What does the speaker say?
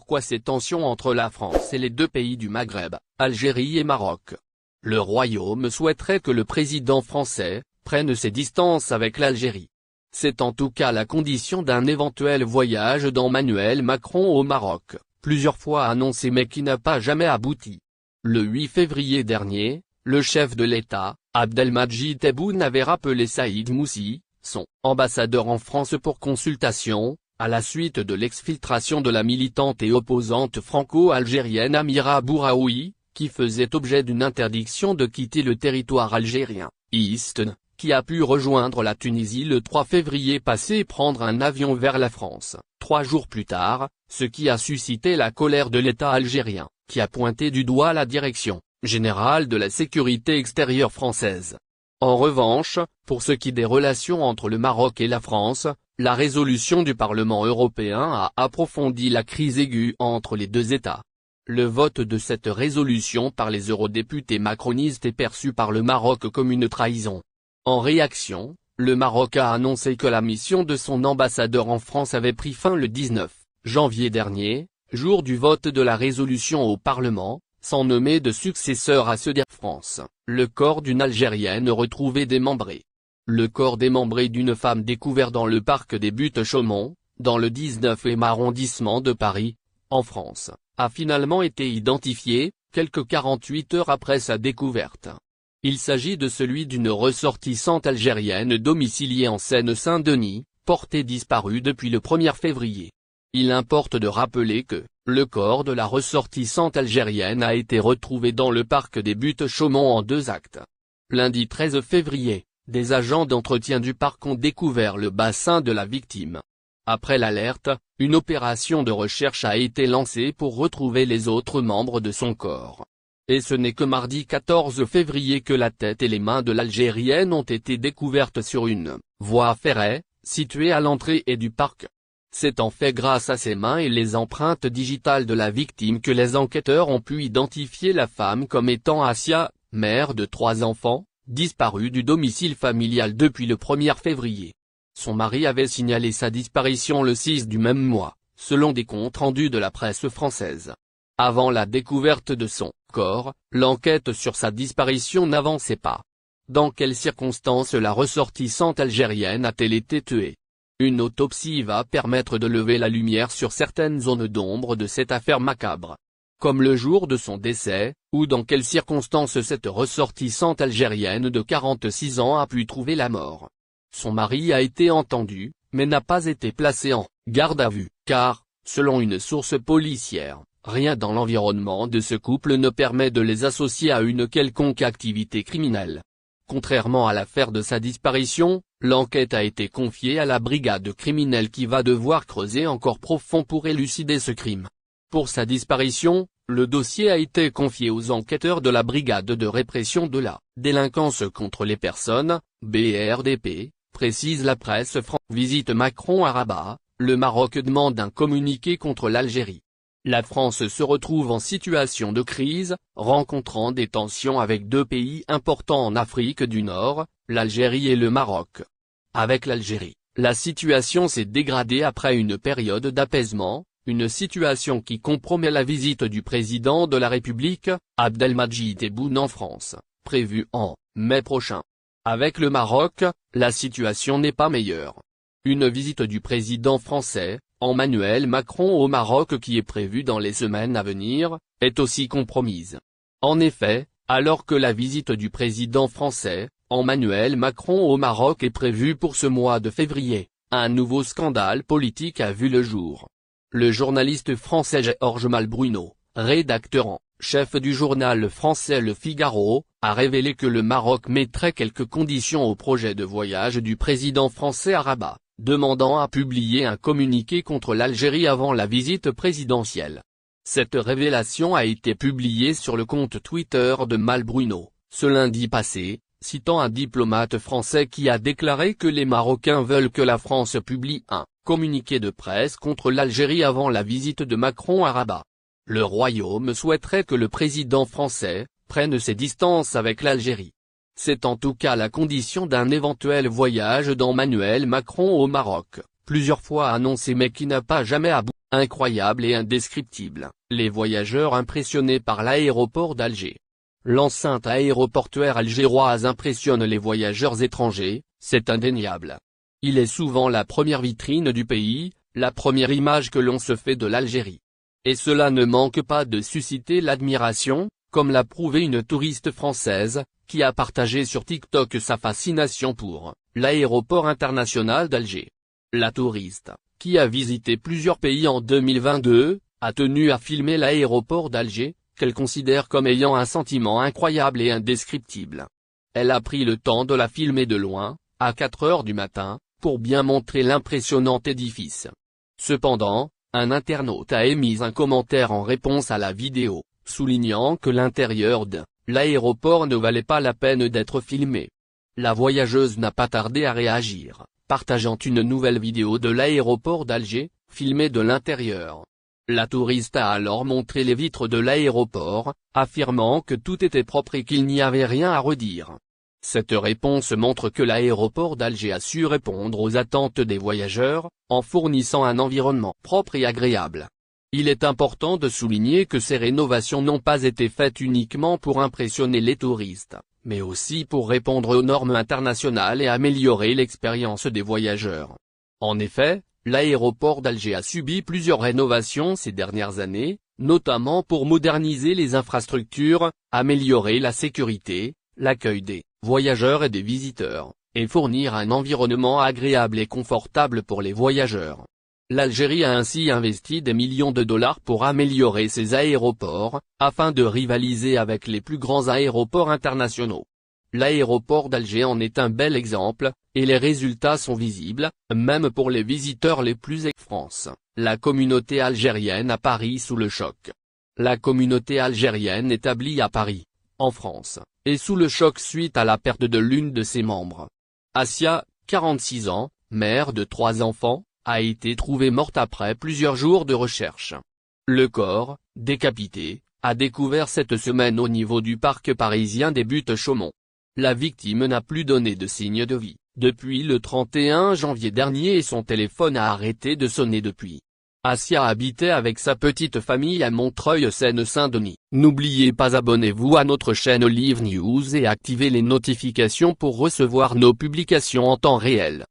pourquoi ces tensions entre la France et les deux pays du Maghreb, Algérie et Maroc. Le Royaume souhaiterait que le président français prenne ses distances avec l'Algérie. C'est en tout cas la condition d'un éventuel voyage d'Emmanuel Macron au Maroc, plusieurs fois annoncé mais qui n'a pas jamais abouti. Le 8 février dernier, le chef de l'État, Abdelmadjid Tebboune avait rappelé Saïd Moussi, son ambassadeur en France pour consultation, à la suite de l'exfiltration de la militante et opposante franco-algérienne Amira Bouraoui, qui faisait objet d'une interdiction de quitter le territoire algérien, Easton, qui a pu rejoindre la Tunisie le 3 février passé et prendre un avion vers la France, 3 jours plus tard, ce qui a suscité la colère de l'État algérien, qui a pointé du doigt la direction générale de la sécurité extérieure française. En revanche, pour ce qui des relations entre le Maroc et la France, la résolution du Parlement européen a approfondi la crise aiguë entre les deux États. Le vote de cette résolution par les eurodéputés macronistes est perçu par le Maroc comme une trahison. En réaction, le Maroc a annoncé que la mission de son ambassadeur en France avait pris fin le 19 janvier dernier, jour du vote de la résolution au Parlement, sans nommer de successeur à ceux d'Air France. Le corps d'une Algérienne retrouvée démembré. Le corps démembré d'une femme découvert dans le parc des Buttes-Chaumont, dans le 19e arrondissement de Paris, en France, a finalement été identifié, quelques 48 heures après sa découverte. Il s'agit de celui d'une ressortissante algérienne domiciliée en Seine-Saint-Denis, portée disparue depuis le 1er février. Il importe de rappeler que le corps de la ressortissante algérienne a été retrouvé dans le parc des Buttes-Chaumont en 2 actes. Lundi 13 février, des agents d'entretien du parc ont découvert le bassin de la victime. Après l'alerte, une opération de recherche a été lancée pour retrouver les autres membres de son corps. Et ce n'est que mardi 14 février que la tête et les mains de l'Algérienne ont été découvertes sur une voie ferrée, située à l'entrée du parc. C'est en fait grâce à ses mains et les empreintes digitales de la victime que les enquêteurs ont pu identifier la femme comme étant Assia, mère de 3 enfants, disparue du domicile familial depuis le 1er février. Son mari avait signalé sa disparition le 6 du même mois, selon des comptes rendus de la presse française. Avant la découverte de son corps, l'enquête sur sa disparition n'avançait pas. Dans quelles circonstances la ressortissante algérienne a-t-elle été tuée? Une autopsie va permettre de lever la lumière sur certaines zones d'ombre de cette affaire macabre. Comme le jour de son décès, ou dans quelles circonstances cette ressortissante algérienne de 46 ans a pu trouver la mort. Son mari a été entendu, mais n'a pas été placé en garde à vue, car, selon une source policière, rien dans l'environnement de ce couple ne permet de les associer à une quelconque activité criminelle. Contrairement à l'affaire de sa disparition, l'enquête a été confiée à la brigade criminelle qui va devoir creuser encore profond pour élucider ce crime. Pour sa disparition, le dossier a été confié aux enquêteurs de la brigade de répression de la délinquance contre les personnes, BRDP, précise la presse française. Visite Macron à Rabat, le Maroc demande un communiqué contre l'Algérie. La France se retrouve en situation de crise, rencontrant des tensions avec 2 pays importants en Afrique du Nord, l'Algérie et le Maroc. Avec l'Algérie, la situation s'est dégradée après une période d'apaisement, une situation qui compromet la visite du président de la République, Abdelmadjid Tebboune en France, prévue en mai prochain. Avec le Maroc, la situation n'est pas meilleure. Une visite du président français, Emmanuel Macron au Maroc qui est prévue dans les semaines à venir, est aussi compromise. En effet, alors que la visite du président français, Emmanuel Macron au Maroc est prévue pour ce mois de février, un nouveau scandale politique a vu le jour. Le journaliste français Georges Malbruno, rédacteur en chef du journal français Le Figaro, a révélé que le Maroc mettrait quelques conditions au projet de voyage du président français à Rabat, demandant à publier un communiqué contre l'Algérie avant la visite présidentielle. Cette révélation a été publiée sur le compte Twitter de Malbruno, ce lundi passé, citant un diplomate français qui a déclaré que les Marocains veulent que la France publie un communiqué de presse contre l'Algérie avant la visite de Macron à Rabat. Le Royaume souhaiterait que le président français prenne ses distances avec l'Algérie. C'est en tout cas la condition d'un éventuel voyage d'Emmanuel Macron au Maroc, plusieurs fois annoncé mais qui n'a pas jamais abouti. Incroyable et indescriptible, les voyageurs impressionnés par l'aéroport d'Alger. L'enceinte aéroportuaire algéroise impressionne les voyageurs étrangers, c'est indéniable. Il est souvent la première vitrine du pays, la première image que l'on se fait de l'Algérie. Et cela ne manque pas de susciter l'admiration, comme l'a prouvé une touriste française, qui a partagé sur TikTok sa fascination pour l'aéroport international d'Alger. La touriste, qui a visité plusieurs pays en 2022, a tenu à filmer l'aéroport d'Alger, qu'elle considère comme ayant un sentiment incroyable et indescriptible. Elle a pris le temps de la filmer de loin, à 4 heures du matin, pour bien montrer l'impressionnant édifice. Cependant, un internaute a émis un commentaire en réponse à la vidéo, soulignant que l'intérieur de l'aéroport ne valait pas la peine d'être filmé. La voyageuse n'a pas tardé à réagir, partageant une nouvelle vidéo de l'aéroport d'Alger, filmée de l'intérieur. La touriste a alors montré les vitres de l'aéroport, affirmant que tout était propre et qu'il n'y avait rien à redire. Cette réponse montre que l'aéroport d'Alger a su répondre aux attentes des voyageurs, en fournissant un environnement propre et agréable. Il est important de souligner que ces rénovations n'ont pas été faites uniquement pour impressionner les touristes, mais aussi pour répondre aux normes internationales et améliorer l'expérience des voyageurs. En effet, l'aéroport d'Alger a subi plusieurs rénovations ces dernières années, notamment pour moderniser les infrastructures, améliorer la sécurité, l'accueil des voyageurs et des visiteurs, et fournir un environnement agréable et confortable pour les voyageurs. L'Algérie a ainsi investi des millions de dollars pour améliorer ses aéroports, afin de rivaliser avec les plus grands aéroports internationaux. L'aéroport d'Alger en est un bel exemple, et les résultats sont visibles, même pour les visiteurs les plus France. La communauté algérienne à Paris sous le choc. La communauté algérienne établie à Paris, en France, est sous le choc suite à la perte de l'une de ses membres. Asia, 46 ans, mère de 3 enfants, a été trouvée morte après plusieurs jours de recherche. Le corps, décapité, a découvert cette semaine au niveau du parc parisien des Buttes-Chaumont. La victime n'a plus donné de signe de vie depuis le 31 janvier dernier et son téléphone a arrêté de sonner depuis. Asia habitait avec sa petite famille à Montreuil-Seine-Saint-Denis. N'oubliez pas, abonnez-vous à notre chaîne Live News et activez les notifications pour recevoir nos publications en temps réel.